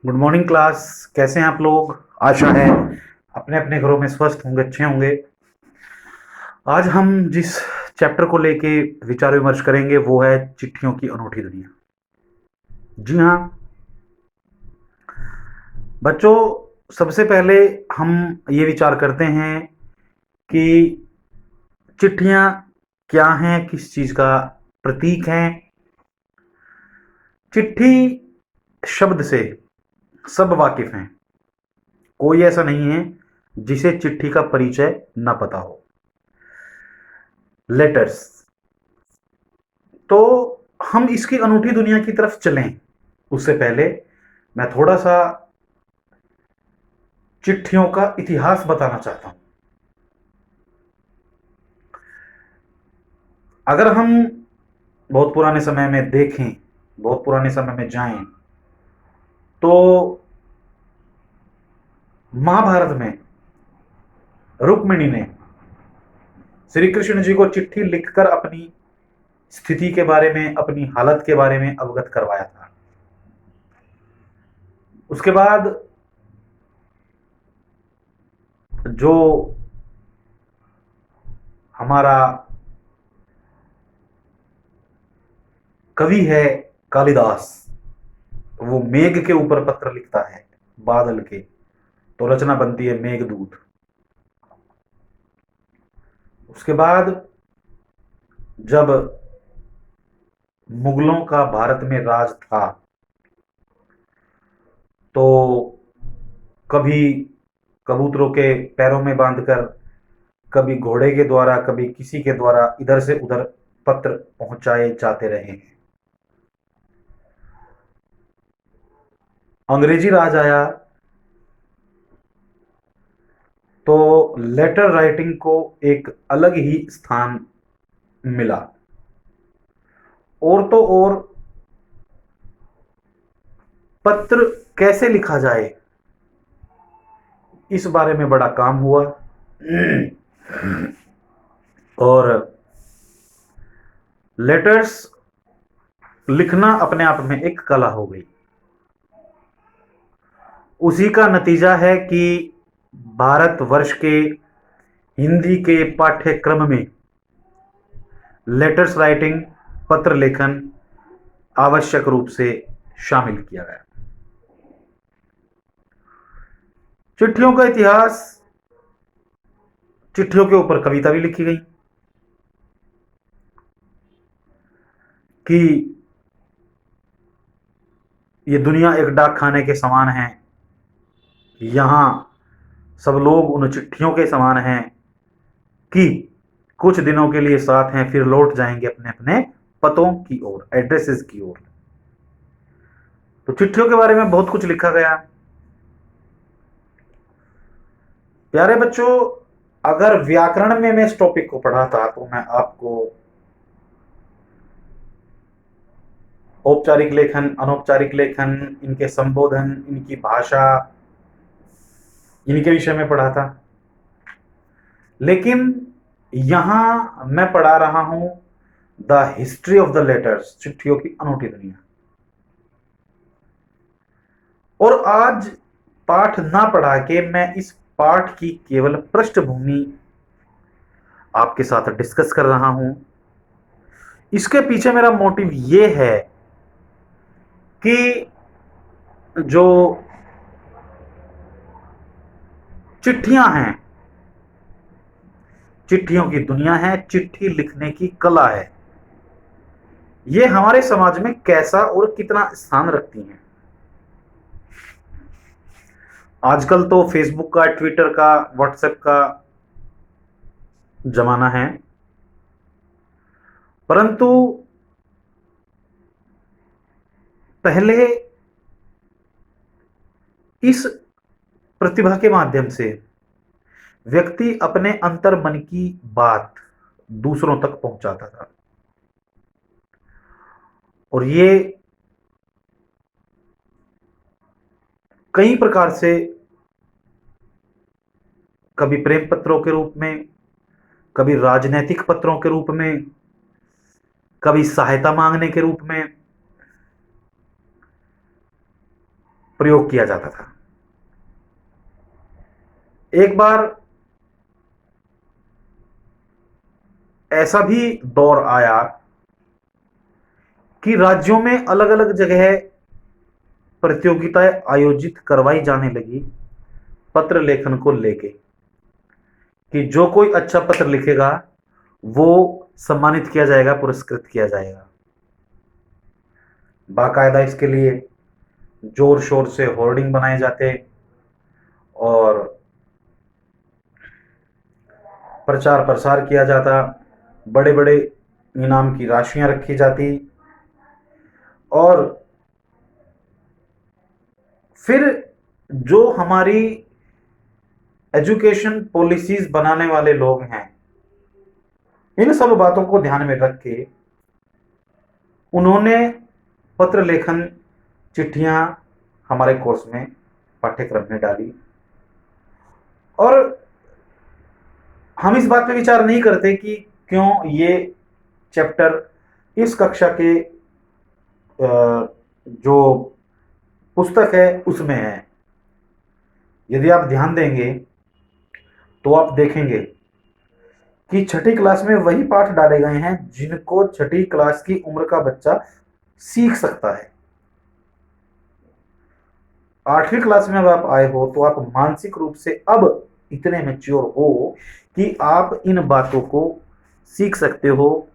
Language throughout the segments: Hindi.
Good morning class. कैसे हैं आप लोग? आशा है अपने अपने घरों में स्वस्थ होंगे, अच्छे होंगे। आज हम जिस चैप्टर को लेके विचार विमर्श करेंगे वो है चिट्ठियों की अनूठी दुनिया। जी हाँ बच्चों, सबसे पहले हम ये विचार करते हैं कि चिट्ठियां क्या हैं, किस चीज का प्रतीक हैं। चिट्ठी शब्द से सब वाकिफ हैं। कोई ऐसा नहीं है जिसे चिट्ठी का परिचय न पता हो। लेटर्स, तो हम इसकी अनूठी दुनिया की तरफ चलें उससे पहले मैं थोड़ा सा चिट्ठियों का इतिहास बताना चाहता हूं। अगर हम बहुत पुराने समय में देखें, बहुत पुराने समय में जाएं, तो महाभारत में रुक्मिणी ने श्री कृष्ण जी को चिट्ठी लिखकर अपनी स्थिति के बारे में, अपनी हालत के बारे में अवगत करवाया था। उसके बाद जो हमारा कवि है कालिदास, वो मेघ के ऊपर पत्र लिखता है, बादल के, तो रचना बनती है मेघदूत। उसके बाद जब मुगलों का भारत में राज था, तो कभी कबूतरों के पैरों में बांधकर, कभी घोड़े के द्वारा, कभी किसी के द्वारा इधर से उधर पत्र पहुंचाए जाते रहे हैं। अंग्रेजी राज आया तो लेटर राइटिंग को एक अलग ही स्थान मिला। और तो और पत्र कैसे लिखा जाए इस बारे में बड़ा काम हुआ। और लेटर्स लिखना अपने आप में एक कला हो गई। उसी का नतीजा है कि भारतवर्ष के हिंदी के पाठ्यक्रम में लेटर्स राइटिंग, पत्र लेखन आवश्यक रूप से शामिल किया गया। चिट्ठियों का इतिहास, चिट्ठियों के ऊपर कविता भी लिखी गई कि ये दुनिया एक डाक खाने के समान है, यहां सब लोग उन चिट्ठियों के समान हैं कि कुछ दिनों के लिए साथ हैं, फिर लौट जाएंगे अपने अपने पतों की ओर, एड्रेसेस की ओर। तो चिट्ठियों के बारे में बहुत कुछ लिखा गया। प्यारे बच्चों, अगर व्याकरण में मैं इस टॉपिक को पढ़ाता तो मैं आपको औपचारिक लेखन, अनौपचारिक लेखन, इनके संबोधन, इनकी भाषा, इनके विषय में पढ़ाता। लेकिन यहां मैं पढ़ा रहा हूं the history of the letters, चिट्ठियों की अनूठी दुनिया। और आज पाठ ना पढ़ा के मैं इस पाठ की केवल पृष्ठभूमि आपके साथ डिस्कस कर रहा हूं। इसके पीछे मेरा मोटिव यह है कि जो चिट्ठियां हैं, चिट्ठियों की दुनिया है, चिट्ठी लिखने की कला है, ये हमारे समाज में कैसा और कितना स्थान रखती हैं। आजकल तो फेसबुक का, ट्विटर का, व्हाट्सएप का जमाना है, परंतु पहले इस प्रतिभा के माध्यम से व्यक्ति अपने अंतर मन की बात दूसरों तक पहुंचाता था। और ये कई प्रकार से, कभी प्रेम पत्रों के रूप में, कभी राजनीतिक पत्रों के रूप में, कभी सहायता मांगने के रूप में, प्रयोग किया जाता था। एक बार ऐसा भी दौर आया कि राज्यों में अलग अलग जगह प्रतियोगिताएं आयोजित करवाई जाने लगी पत्र लेखन को लेके, कि जो कोई अच्छा पत्र लिखेगा वो सम्मानित किया जाएगा, पुरस्कृत किया जाएगा। बाकायदा इसके लिए जोर शोर से होर्डिंग बनाए जाते और प्रचार प्रसार किया जाता, बड़े बड़े इनाम की राशियां रखी जाती और फिर जो हमारी एजुकेशन पॉलिसीज बनाने वाले लोग हैं, इन सब बातों को ध्यान में रख के उन्होंने पत्र लेखन चिट्ठियां हमारे कोर्स में, पाठ्यक्रम में डाली। और हम इस बात पे विचार नहीं करते कि क्यों ये चैप्टर इस कक्षा के जो पुस्तक है उसमें है। यदि आप ध्यान देंगे तो आप देखेंगे कि छठी क्लास में वही पाठ डाले गए हैं जिनको छठी क्लास की उम्र का बच्चा सीख सकता है। 8वीं क्लास में अब आप आए हो तो आप मानसिक रूप से अब इतने मैच्योर हो कि आप इन बातों को सीख सकते हो,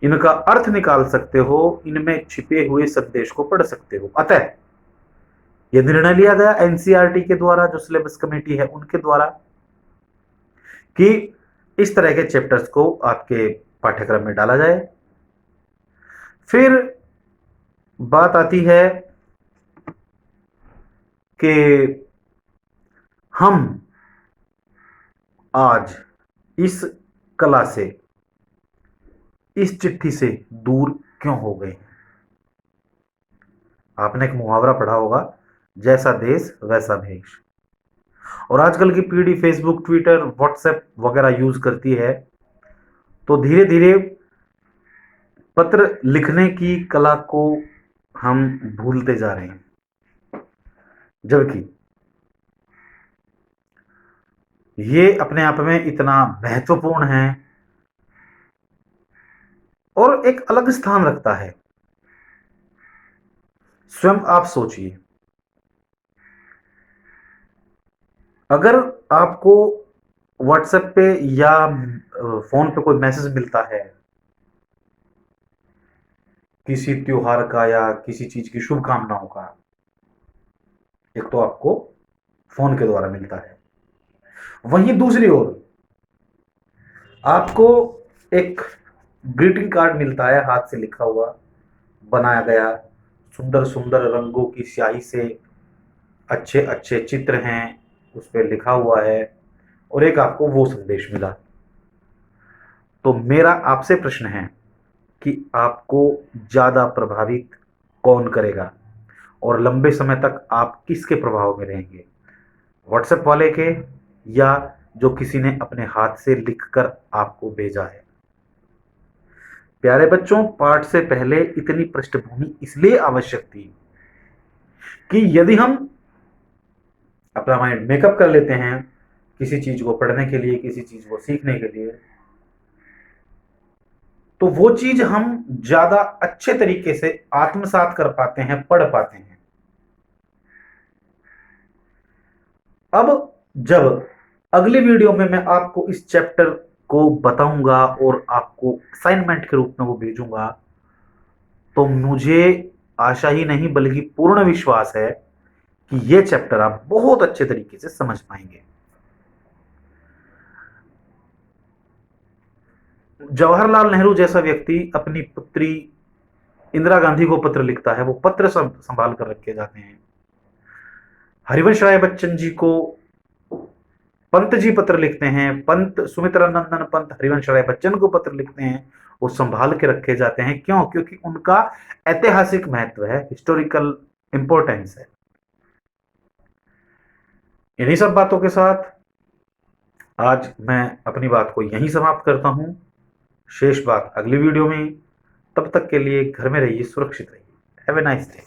इनका अर्थ निकाल सकते हो, इनमें छिपे हुए संदेश को पढ़ सकते हो। अतः यह निर्णय लिया गया एनसीईआरटी के द्वारा, जो सिलेबस कमेटी है उनके द्वारा, कि इस तरह के चैप्टर्स को आपके पाठ्यक्रम में डाला जाए। फिर बात आती है कि हम आज इस कला से, इस चिट्ठी से दूर क्यों हो गए। आपने एक मुहावरा पढ़ा होगा, जैसा देश वैसा भेष। और आजकल की पीढ़ी फेसबुक, ट्विटर, व्हाट्सएप वगैरह यूज करती है, तो धीरे धीरे पत्र लिखने की कला को हम भूलते जा रहे हैं। जबकि ये अपने आप में इतना महत्वपूर्ण है और एक अलग स्थान रखता है। स्वयं आप सोचिए, अगर आपको व्हाट्सएप पे या फोन पे कोई मैसेज मिलता है किसी त्योहार का या किसी चीज की शुभकामनाओं का, एक तो आपको फोन के द्वारा मिलता है, वहीं दूसरी ओर आपको एक ग्रीटिंग कार्ड मिलता है, हाथ से लिखा हुआ, बनाया गया, सुंदर सुंदर रंगों की स्याही से अच्छे अच्छे चित्र हैं, उस पर लिखा हुआ है, और एक आपको वो संदेश मिला। तो मेरा आपसे प्रश्न है कि आपको ज्यादा प्रभावित कौन करेगा और लंबे समय तक आप किसके प्रभाव में रहेंगे, व्हाट्सएप वाले के या जो किसी ने अपने हाथ से लिखकर आपको भेजा है। प्यारे बच्चों, पाठ से पहले इतनी पृष्ठभूमि इसलिए आवश्यक थी कि यदि हम अपना माइंड मेकअप कर लेते हैं किसी चीज को पढ़ने के लिए, किसी चीज को सीखने के लिए, तो वो चीज हम ज्यादा अच्छे तरीके से आत्मसात कर पाते हैं, पढ़ पाते हैं। अब जब अगली वीडियो में मैं आपको इस चैप्टर को बताऊंगा और आपको असाइनमेंट के रूप में वो भेजूंगा, तो मुझे आशा ही नहीं बल्कि पूर्ण विश्वास है कि ये चैप्टर आप बहुत अच्छे तरीके से समझ पाएंगे। जवाहरलाल नेहरू जैसा व्यक्ति अपनी पुत्री इंदिरा गांधी को पत्र लिखता है, वो पत्र संभाल कर रखे जाते हैं। हरिवंश राय बच्चन जी को पंत जी पत्र लिखते हैं, पंत सुमित्रा नंदन पंत हरिवंश राय बच्चन को पत्र लिखते हैं, वो संभाल के रखे जाते हैं। क्यों? क्योंकि उनका ऐतिहासिक महत्व है, हिस्टोरिकल इंपॉर्टेंस है। इन्हीं सब बातों के साथ आज मैं अपनी बात को यहीं समाप्त करता हूं। शेष बात अगली वीडियो में। तब तक के लिए घर में रहिए, सुरक्षित रहिए। Have a nice day.